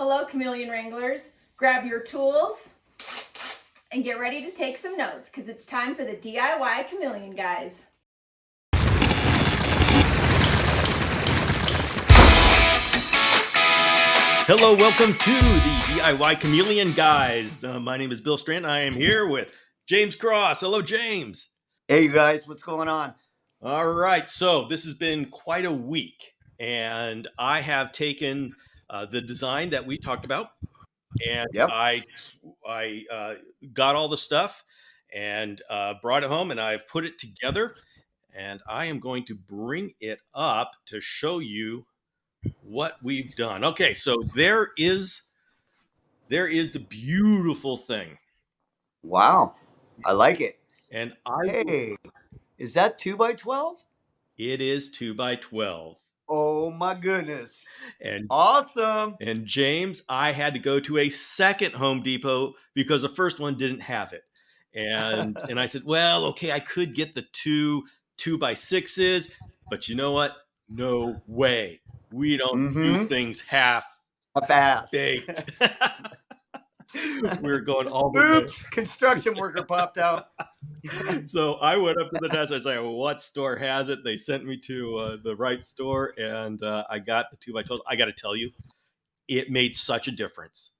Hello, Chameleon Wranglers. Grab your tools and get ready to take some notes because it's time for the DIY Chameleon guys. Hello, welcome to the DIY Chameleon guys. My name is Bill Strand. I am here with James Cross. Hello, James. Hey, you guys, what's going on? All right, so this has been quite a week, and I have taken the design that we talked about, and Yep. I got all the stuff and brought it home, and I've put it together, and I am going to bring it up to show you what we've done. Okay, so there is the beautiful thing. Wow, I like it. And Hey, is that 2x12? It is 2x12. Oh my goodness. And awesome. And James, I had to go to a second Home Depot because the first one didn't have it. And I said, well, okay, I could get the two 2x6s, but you know what? No way. We don't do things half baked. We're going all the way. Construction worker popped out. So I went up to the desk. I said, well, what store has it? They sent me to the right store, and I got the 2x12. I got to tell you, it made such a difference.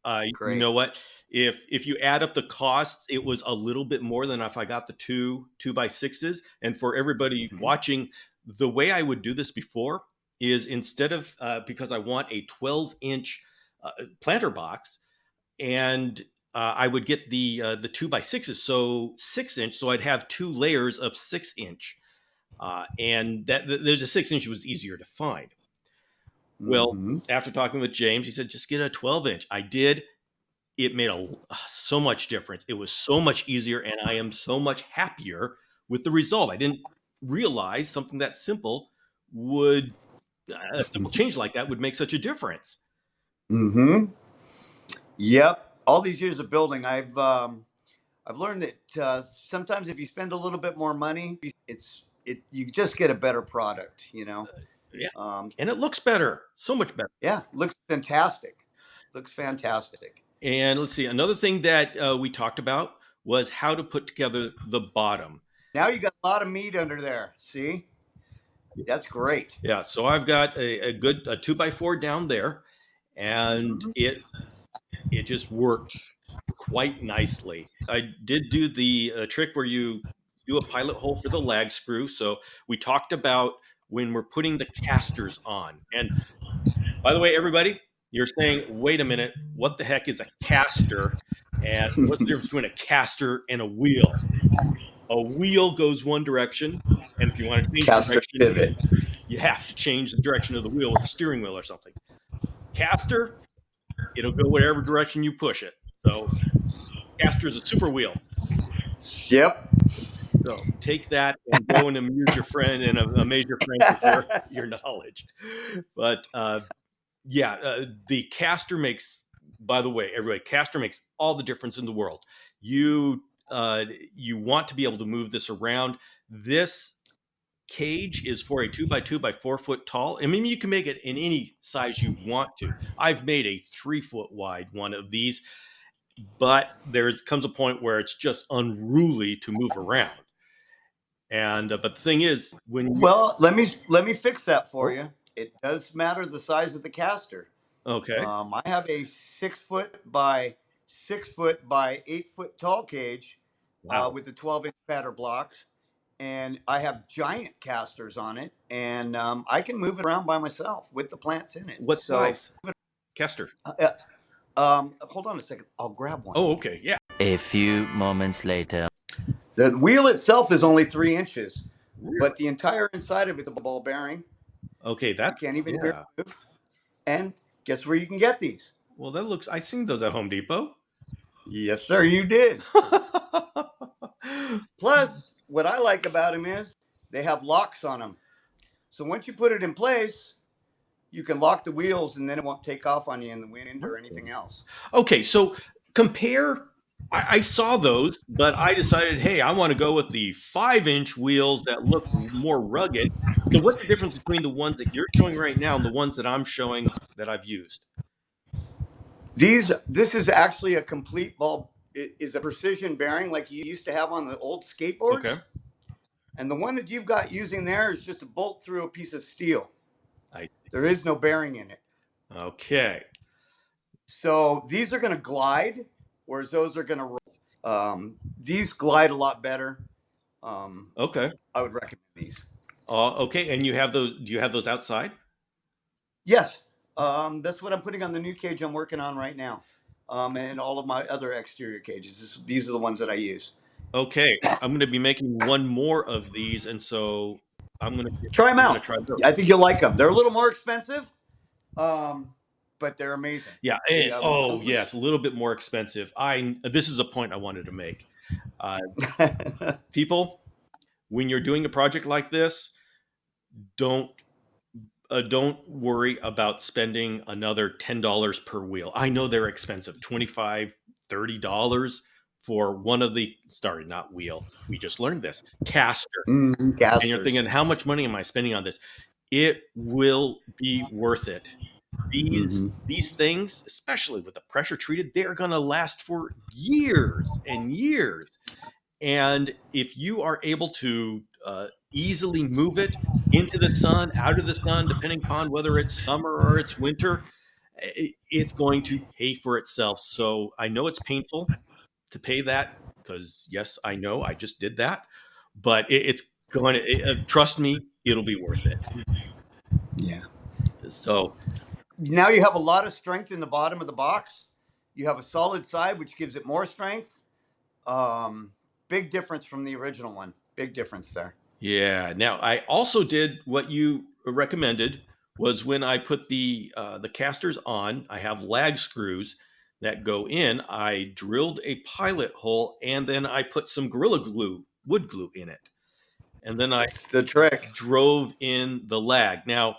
You know what? If you add up the costs, it was a little bit more than if I got the two 2x6s. And for everybody watching, the way I would do this before is instead of because I want a 12-inch planter box, and I would get the 2x6s, so 6-inch, so I'd have two layers of 6-inch, and that there's a 6-inch was easier to find. Well, after talking with James, he said, just get a 12-inch. I did. It made so much difference. It was so much easier, and I am so much happier with the result. I didn't realize something that simple would, a simple change like that would make such a difference. Yep. All these years of building, I've learned that sometimes if you spend a little bit more money, you just get a better product, you know. Yeah. And it looks better, so much better. Yeah, looks fantastic. Looks fantastic. And let's see, another thing that we talked about was how to put together the bottom. Now you got a lot of meat under there. See, that's great. Yeah, so I've got a good 2x4 down there, and it just worked quite nicely. I did do the trick where you do a pilot hole for the lag screw. So we talked about when we're putting the casters on. And by the way, everybody, you're saying, wait a minute, what the heck is a caster? And what's the difference between a caster and a wheel? A wheel goes one direction, and if you want to change the direction, you have to change the direction of the wheel with the steering wheel or something. Caster, it'll go whatever direction you push it. So caster is a super wheel. Yep. So take that and go and amuse your friend and amaze your friend with your knowledge. But the caster makes, by the way, everybody, caster makes all the difference in the world. You want to be able to move this around. This cage is for a 2x2 by 4 foot tall. I mean, you can make it in any size you want to. I've made a 3 foot wide one of these, but comes a point where it's just unruly to move around. And but the thing is, let me fix that for you. It does matter the size of the caster. Okay. I have a 6 foot by 6 foot by 8 foot tall cage with the 12-inch batter blocks, and I have giant casters on it, and I can move it around by myself with the plants in it. What size caster? Hold on a second. I'll grab one. Oh, okay. Yeah. A few moments later. The wheel itself is only 3 inches, but the entire inside of it, the ball bearing. Okay, that you can't even hear it move. And guess where you can get these? Well, I've seen those at Home Depot. Yes, sir, you did. Plus, what I like about them is they have locks on them. So once you put it in place, you can lock the wheels, and then it won't take off on you in the wind or anything else. Okay, so compare. I saw those, but I decided, hey, I want to go with the 5-inch wheels that look more rugged. So what's the difference between the ones that you're showing right now and the ones that I'm showing that I've used? This is actually a complete ball. It is a precision bearing like you used to have on the old skateboards. Okay. And the one that you've got using there is just a bolt through a piece of steel. I There is no bearing in it. Okay. So these are going to glide, whereas those are going to roll. These glide a lot better. Okay. I would recommend these. Okay. And you have those? Do you have those outside? Yes, that's what I'm putting on the new cage I'm working on right now, and all of my other exterior cages. These are the ones that I use. Okay. I'm going to be making one more of these, and so I'm going to Try them I'm going to out. try those. I think you'll like them. They're a little more expensive, but they're amazing. Yeah. They, Oh, yeah. It's a little bit more expensive. This is a point I wanted to make. People, when you're doing a project like this, don't don't worry about spending another $10 per wheel. I know they're expensive, $25, $30 for one of the not wheel. We just learned this caster. Casters. And you're thinking, how much money am I spending on this? It will be worth it. These things, especially with the pressure treated, they're going to last for years and years. And if you are able to easily move it into the sun, out of the sun, depending upon whether it's summer or it's winter, it's going to pay for itself. So I know it's painful to pay that because, yes, I know I just did that, but it's going to, trust me, it'll be worth it. Yeah. So now you have a lot of strength in the bottom of the box. You have a solid side, which gives it more strength. Big difference from the original one. Big difference there. Yeah. Now I also did what you recommended was when I put the casters on. I have lag screws that go in. I drilled a pilot hole and then I put some Gorilla Glue, wood glue in it, and then I It's the trick. drove in the lag. Now,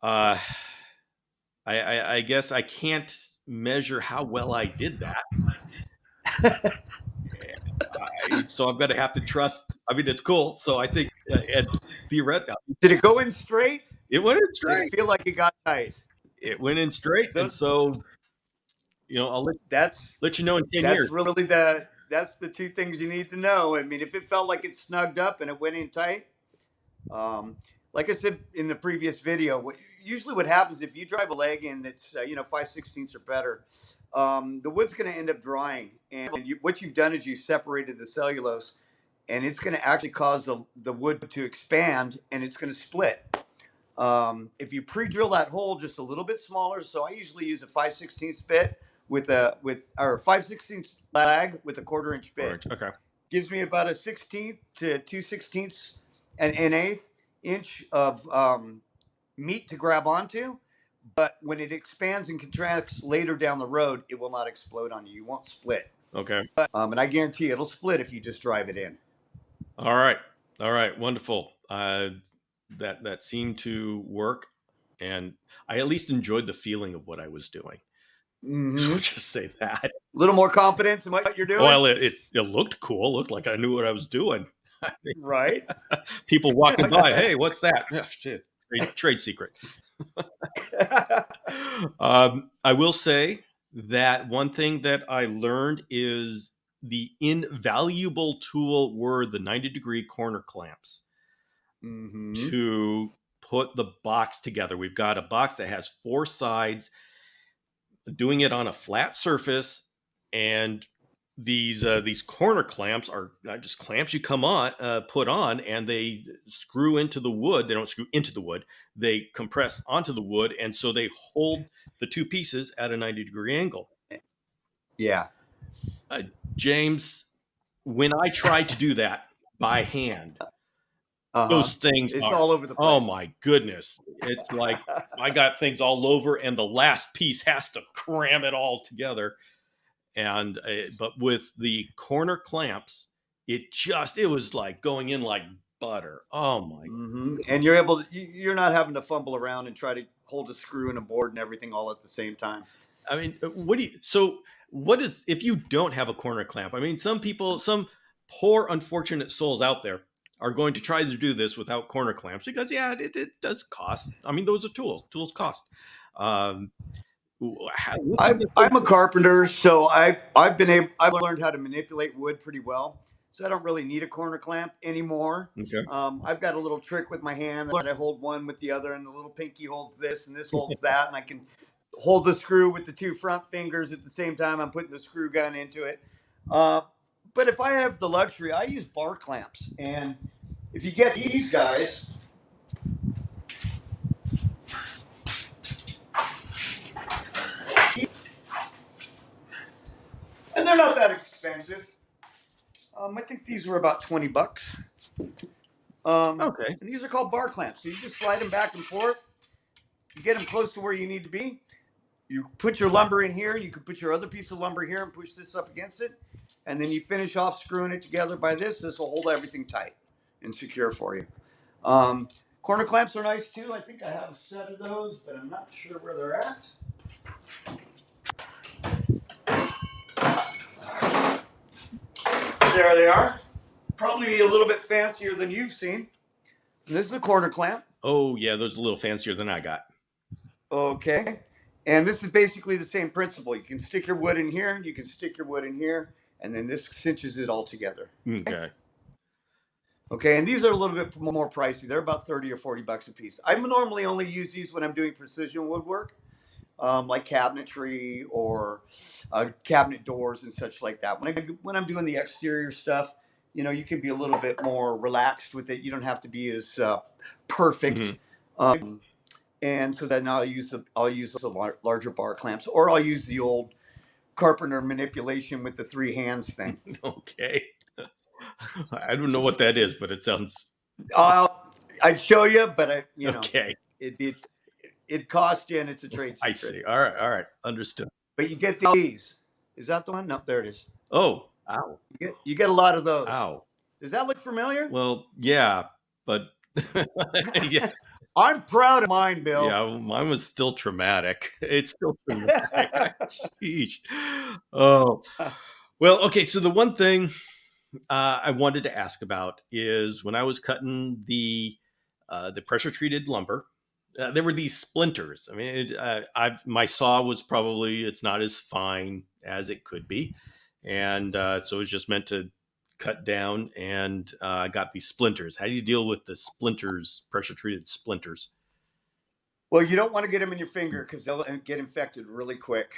I guess I can't measure how well I did that. So I'm going to have to trust. I mean, it's cool. So I think, and theoretically, Did it go in straight? it went in Did straight. it feel like it got tight? It went in straight, and so I'll let you know in 10 that's years. really that's the two things you need to know. I mean, if it felt like it snugged up and it went in tight, like I said in the previous video, usually what happens if you drive a leg in that's 5/16 or better, the wood's going to end up drying, and what you've done is you separated the cellulose, and it's going to actually cause the wood to expand, and it's going to split. If you pre-drill that hole just a little bit smaller, so I usually use a 5/16 bit with a 5/16 lag with a 1/4 inch bit. Okay. Gives me about a 1/16 to 2/16 and an 1/8 inch of meat to grab onto. But when it expands and contracts later down the road, it will not explode on you. You won't split. Okay. And I guarantee it'll split if you just drive it in. All right. Wonderful. That seemed to work, and I at least enjoyed the feeling of what I was doing. So I'll just say that. A little more confidence in what you're doing. Well, it looked cool. It looked like I knew what I was doing. Right. People walking by, hey, what's that? Yeah, shit. Trade secret. I will say that one thing that I learned is the invaluable tool were the 90-degree corner clamps to put the box together. We've got a box that has 4 sides, doing it on a flat surface, and these corner clamps are not just clamps you put on, and they screw into the wood. They don't screw into the wood. They compress onto the wood, and so they hold the 2 pieces at a 90-degree angle. Yeah. James, when I tried to do that by hand, those things it's are all over the place. Oh my goodness. It's like I got things all over, and the last piece has to cram it all together. And but with the corner clamps, it was like going in like butter. Oh my! And you're not having to fumble around and try to hold a screw and a board and everything all at the same time. I mean, what is if you don't have a corner clamp? I mean, some poor unfortunate souls out there are going to try to do this without corner clamps because it does cost. I mean, those are tools. Tools cost. What's the I'm a carpenter, so I've learned how to manipulate wood pretty well. So I don't really need a corner clamp anymore. okay? I've got a little trick with my hand that I hold one with the other, and the little pinky holds this, and this holds that, and I can hold the screw with the two front fingers at the same time I'm putting the screw gun into it. Uh, but if I have the luxury, I use bar clamps, and if you get these guys, and they're not that expensive. I think these were about $20. Okay. And these are called bar clamps. So you just slide them back and forth. You get them close to where you need to be. You put your lumber in here. You can put your other piece of lumber here and push this up against it. And then you finish off screwing it together by this. This will hold everything tight and secure for you. Corner clamps are nice too. I think I have a set of those, but I'm not sure where they're at. There they are. Probably a little bit fancier than you've seen. This is a corner clamp. Oh yeah, those are a little fancier than I got. Okay. And this is basically the same principle. You can stick your wood in here, you can stick your wood in here, and then this cinches it all together. Okay. Okay, and these are a little bit more pricey. They're about 30 or 40 bucks a piece. I normally only use these when I'm doing precision woodwork, like cabinetry or cabinet doors and such like that. When I'm doing the exterior stuff, you know, you can be a little bit more relaxed with it. You don't have to be as perfect. Mhm. And so then I'll use the larger bar clamps, or I'll use the old carpenter manipulation with the three hands thing. Okay. I don't know what that is, but it sounds I'd show you, but okay. it'd cost you, and it's a trade secret. I see. All right. Understood. But you get these. Is that the one? No, there it is. Oh, ow. You get a lot of those. Ow. Does that look familiar? Well, yeah, but yeah, I'm proud of mine, Bill. yeah, mine was still traumatic. It's still traumatic. Jeez. Oh, well, okay. So the one thing I wanted to ask about is when I was cutting the pressure treated lumber, there were these splinters. I mean, my saw was probably it's not as fine as it could be, and so it was just meant to cut down. And I got these splinters. How do you deal with the splinters, pressure treated splinters? Well, you don't want to get them in your finger because they'll get infected really quick.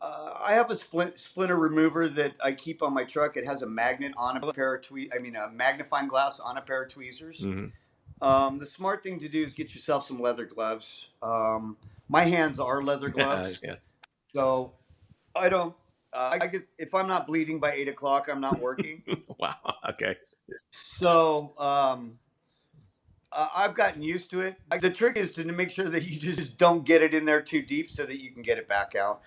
I have a splinter remover that I keep on my truck. It has a magnet on a pair of a magnifying glass on a pair of tweezers. Mm-hmm. The smart thing to do is get yourself some leather gloves. My hands are leather gloves, Yes. so I don't. If I'm not bleeding by 8 o'clock, I'm not working. Wow. Okay. So I've gotten used to it. The trick is to make sure that you just don't get it in there too deep so that you can get it back out.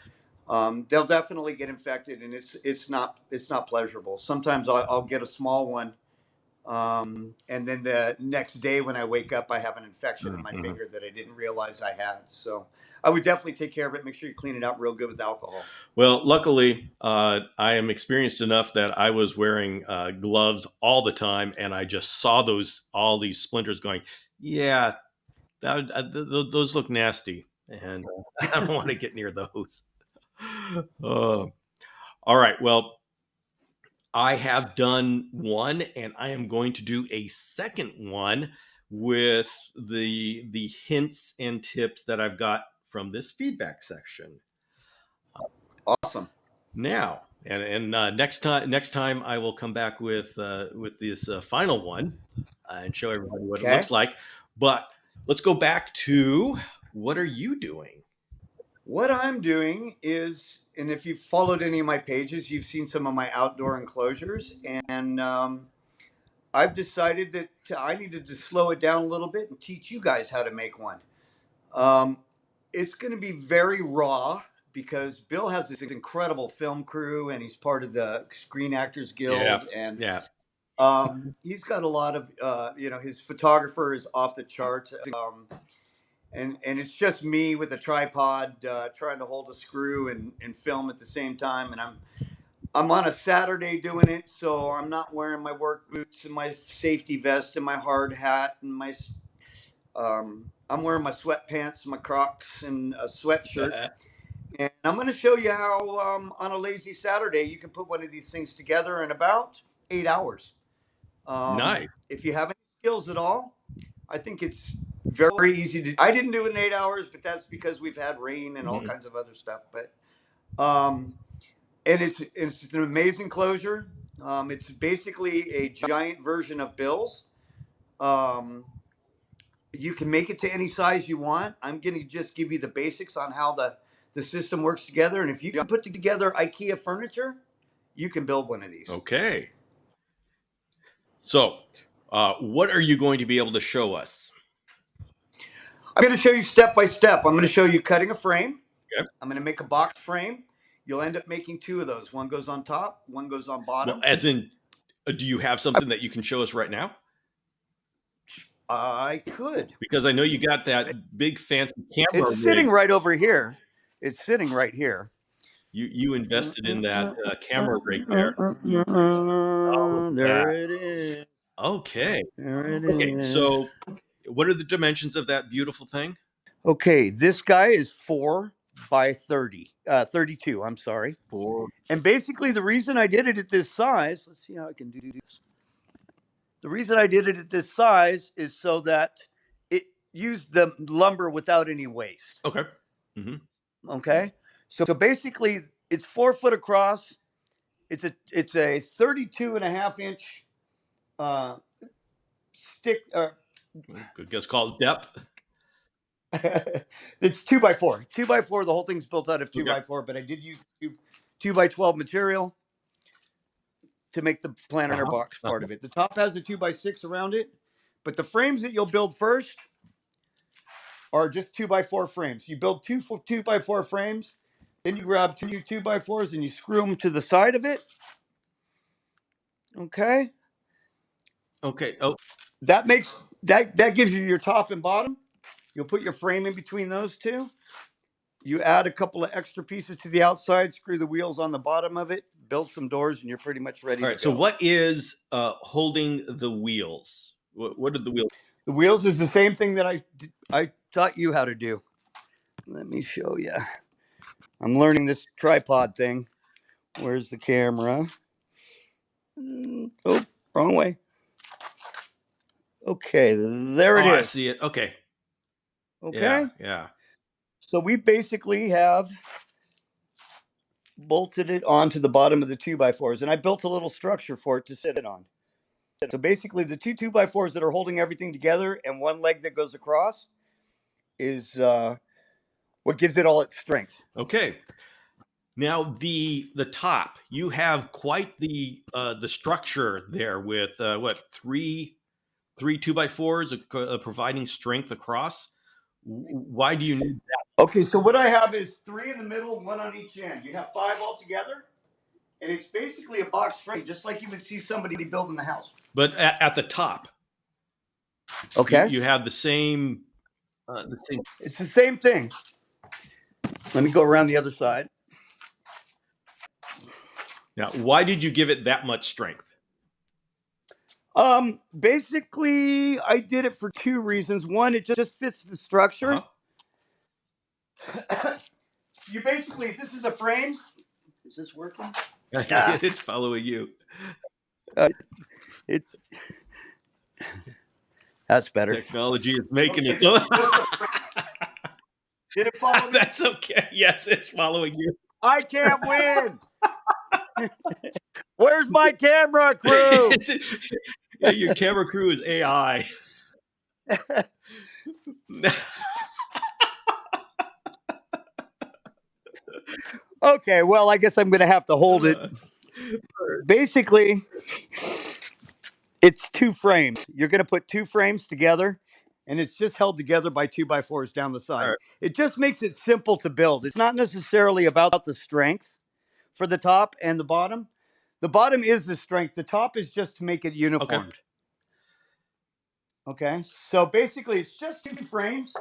They'll definitely get infected, and it's not pleasurable. Sometimes I'll get a small one, and then the next day when I wake up, I have an infection in my finger that I didn't realize I had. So I would definitely take care of it. Make sure you clean it out real good with alcohol. Well, luckily, I am experienced enough that I was wearing gloves all the time, and I just saw all these splinters going. Yeah, those look nasty, and I don't want to get near those. All right. Well, I have done one, and I am going to do a second one with the hints and tips that I've got from this feedback section. Awesome. Now, and next time I will come back with this final one and show everybody what it looks like. But let's go back to what are you doing? What I'm doing is, and if you've followed any of my pages, you've seen some of my outdoor enclosures, and I've decided that I needed to slow it down a little bit and teach you guys how to make one. It's going to be very raw because Bill has this incredible film crew, and he's part of the Screen Actors Guild, and he's got a lot of, his photographer is off the charts. And it's just me with a tripod trying to hold a screw and film at the same time. And I'm on a Saturday doing it, so I'm not wearing my work boots and my safety vest and my hard hat and my I'm wearing my sweatpants, my Crocs, and a sweatshirt. And I'm going to show you how on a lazy Saturday you can put one of these things together in about 8 hours. Nice. If you have any skills at all, I think it's very easy to. I didn't do it in 8 hours, but that's because we've had rain and all kinds of other stuff. But and it's an amazing closure. It's basically a giant version of Bill's. You can make it to any size you want. I'm going to just give you the basics on how the system works together. And if you can put together IKEA furniture, you can build one of these. Okay. So, what are you going to be able to show us? I'm going to show you step by step. I'm going to show you cutting a frame. Okay. I'm going to make a box frame. You'll end up making two of those. One goes on top, one goes on bottom. Well, as in, do you have something that you can show us right now? I could. Because I know you got that big fancy camera. It's sitting right over here. It's sitting right here. You invested in that camera rig there. There it is. Okay. There it Okay. is. So, what are the dimensions of that beautiful thing? Okay, this guy is 4 by 32. I'm sorry. 4. And basically, the reason I did it at this size. Let's see how I can do this. The reason I did it at this size is so that it used the lumber without any waste. Okay. Mm-hmm. Okay. So basically, it's 4 foot across. It's a 32 and a half inch stick. It's called depth. It's 2 by 4. 2 by 4. The whole thing's built out of 2 by 4, but I did use 2 by 12 material to make the planter box part of it. The top has a 2 by 6 around it, but the frames that you'll build first are just 2 by 4 frames. You build two 2 by 4 frames, then you grab 2 by 4s and you screw them to the side of it. Okay. Okay. Oh, that gives you your top and bottom. You'll put your frame in between those two. You add a couple of extra pieces to the outside, screw the wheels on the bottom of it, build some doors, and you're pretty much ready to go. So what is holding the wheels? What did the wheels? The wheels is the same thing that I taught you how to do. Let me show you. I'm learning this tripod thing. Where's the camera? Oh, wrong way. Okay, there it is. I see it. Okay. Okay. Yeah. So we basically have bolted it onto the bottom of the 2 by 4s, and I built a little structure for it to sit on. So basically, the 2 by 4s that are holding everything together and one leg that goes across is what gives it all its strength. Okay. Now the top, you have quite the structure there with three 2 by 4s providing strength across. Why do you need that? Okay, so what I have is 3 in the middle, 1 on each end. You have 5 all together, and it's basically a box frame, just like you would see somebody building the house. But at the top, okay, you have the same. It's the same thing. Let me go around the other side. Now, why did you give it that much strength? Basically, I did it for 2 reasons. One, it just fits the structure. You basically, if this is a frame, is this working? It's following you. That's better. Technology is making its own. Did it follow me? That's okay. Yes, it's following you. I can't win. Where's my camera crew? Yeah, your camera crew is AI. Okay, well, I guess I'm going to have to hold it. Basically, it's 2 frames. You're going to put 2 frames together, and it's just held together by 2 by 4s down the side. Right. It just makes it simple to build. It's not necessarily about the strength for the top and the bottom. The bottom is the strength. The top is just to make it uniformed. Okay, so basically, it's just 2 frames.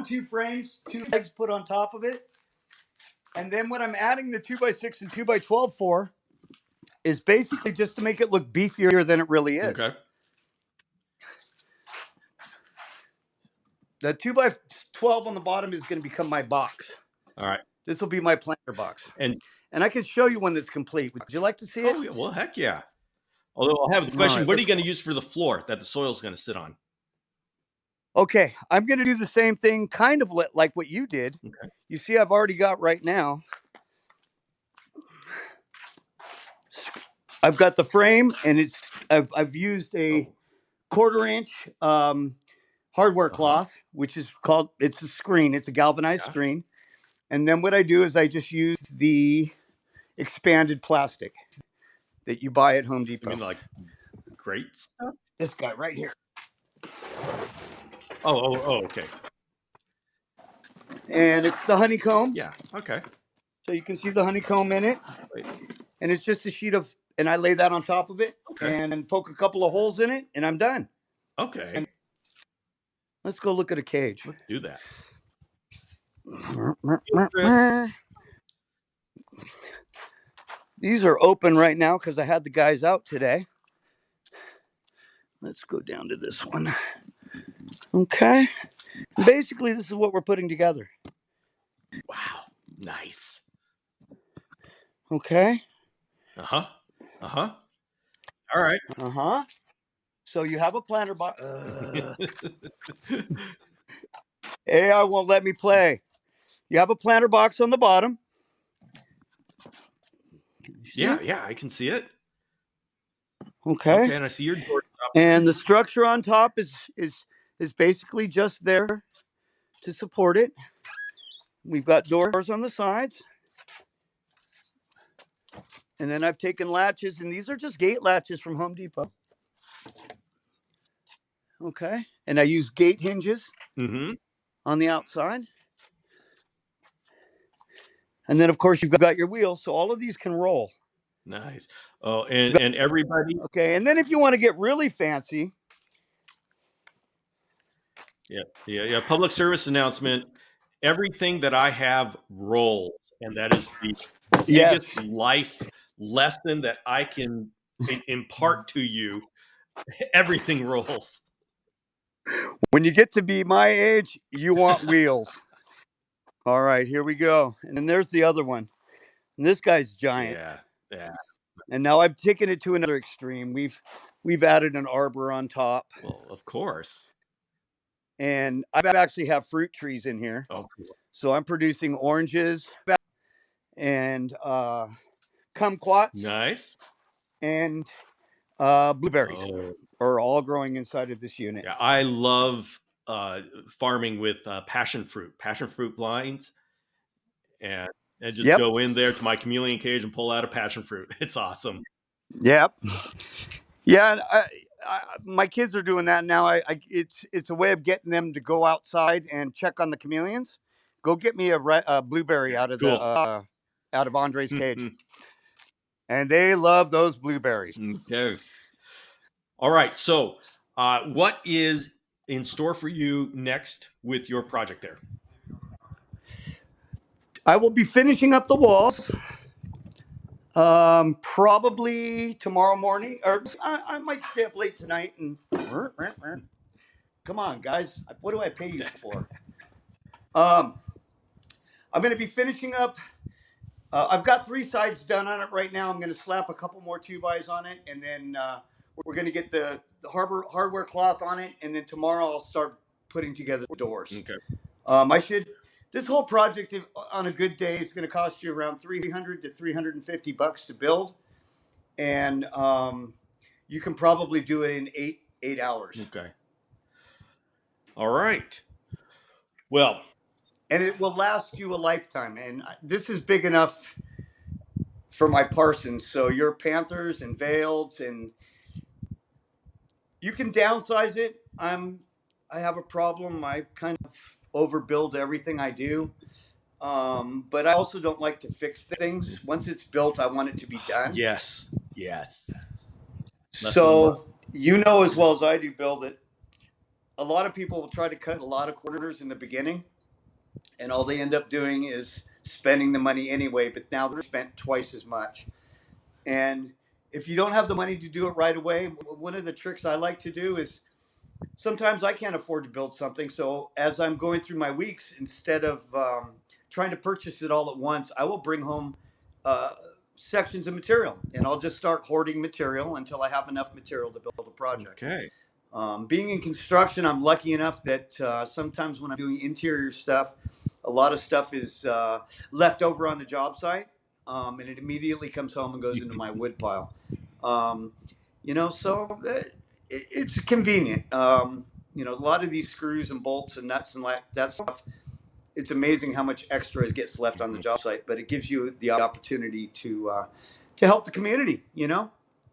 2 frames, 2 legs put on top of it. And then what I'm adding the 2 by 6 and 2 by 12 for is basically just to make it look beefier than it really is. Okay. The 2x12 on the bottom is going to become my box. All right. This will be my planter box. And I can show you one that's complete. Would you like to see it? oh, yeah, well, heck yeah. Although I'll have the All question, right, what are you going to use for the floor that the soil is going to sit on? Okay, I'm going to do the same thing, kind of like what you did. Okay. You see, I've already got right now. I've got the frame, and I've used a 1/4-inch hardware cloth, which is called, it's a screen. It's a galvanized screen. And then what I do is I just use the expanded plastic that you buy at Home Depot. You mean like great stuff? This guy right here. Oh, okay. And it's the honeycomb. Yeah, okay. So you can see the honeycomb in it. Wait. And it's just a sheet of, and I lay that on top of it and poke a couple of holes in it, and I'm done. Okay. And let's go look at a cage. Let's do that. These are open right now because I had the guys out today. Let's go down to this one. Okay. Basically, this is what we're putting together. Wow. Nice. Okay. Uh-huh. Uh-huh. All right. Uh-huh. So you have a planter box. AI won't let me play. You have a planter box on the bottom. Yeah, I can see it. Okay. And I see your door. And the structure on top is basically just there to support it. We've got doors on the sides. And then I've taken latches, and these are just gate latches from Home Depot. Okay. And I use gate hinges on the outside. And then, of course, you've got your wheels, so all of these can roll. Nice. Oh, and everybody. Okay, and then if you want to get really fancy. Yeah. Public service announcement. Everything that I have rolls, and that is the biggest life lesson that I can impart to you. Everything rolls. When you get to be my age, you want wheels. All right, here we go. And then there's the other one. And this guy's giant. Yeah. And now I've taken it to another extreme. We've added an arbor on top. Well, of course. And I actually have fruit trees in here. Oh, cool. So I'm producing oranges and kumquats. Nice. And blueberries Oh. are all growing inside of this unit. Yeah, I love farming with passion fruit blinds, and just go in there to my chameleon cage and pull out a passion fruit. It's awesome. Yep. Yeah, my kids are doing that now. It's a way of getting them to go outside and check on the chameleons. Go get me a blueberry out of out of Andre's cage, and they love those blueberries. Okay. All right. So, what is in store for you next with your project there? I will be finishing up the walls. Probably tomorrow morning, or I might stay up late tonight and come on, guys. What do I pay you for? I'm going to be finishing up. I've got 3 sides done on it right now. I'm going to slap a couple more 2x on it, and then we're going to get the hardware cloth on it, and then tomorrow I'll start putting together doors. Okay. This whole project on a good day is going to cost you around $300 to $350 to build, and you can probably do it in eight hours. Okay. All right. Well, and it will last you a lifetime. And this is big enough for my Parsons. So your Panthers and Veileds, and you can downsize it. I have a problem. I kind of overbuild everything I do. But I also don't like to fix things. Once it's built, I want it to be done. Yes. So you know as well as I do, build it. A lot of people will try to cut a lot of corners in the beginning, and all they end up doing is spending the money anyway, but now they're spent twice as much. And if you don't have the money to do it right away, one of the tricks I like to do is sometimes I can't afford to build something. So as I'm going through my weeks, instead of trying to purchase it all at once, I will bring home uh, sections of material, and I'll just start hoarding material until I have enough material to build a project. Okay. Being in construction, I'm lucky enough that sometimes when I'm doing interior stuff, a lot of stuff is left over on the job site, and it immediately comes home and goes into my wood pile. So it's convenient. A lot of these screws and bolts and nuts and that stuff, it's amazing how much extra gets left on the job site, but it gives you the opportunity to help the community,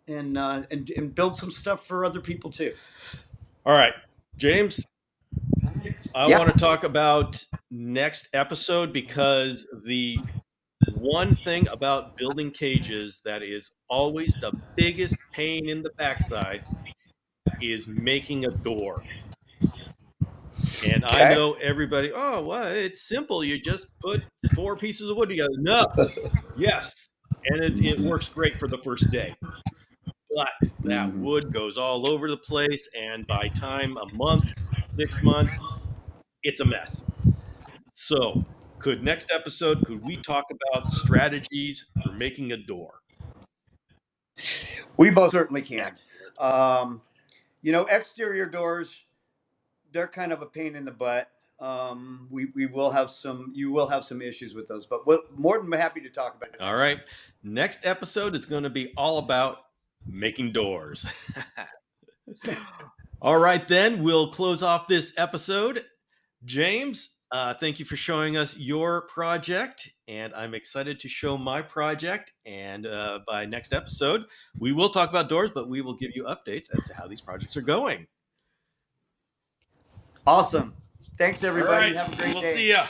and build some stuff for other people too. All right, James, I Yeah. want to talk about next episode, because the one thing about building cages that is always the biggest pain in the backside is making a door. And I Okay. know everybody, oh, well, it's simple. You just put 4 pieces of wood together. No, yes. And it works great for the first day. But that Mhm. wood goes all over the place. And by time a month, 6 months, it's a mess. So, next episode, could we talk about strategies for making a door? We both certainly can. Excellent. Exterior doors, they're kind of a pain in the butt. We will have you will have some issues with those, but we're more than happy to talk about it. All right. Next episode is going to be all about making doors. All right, then we'll close off this episode. James, thank you for showing us your project, and I'm excited to show my project. And by next episode, we will talk about doors, but we will give you updates as to how these projects are going. Awesome. Thanks, All everybody. right, Have a great we'll day. see ya.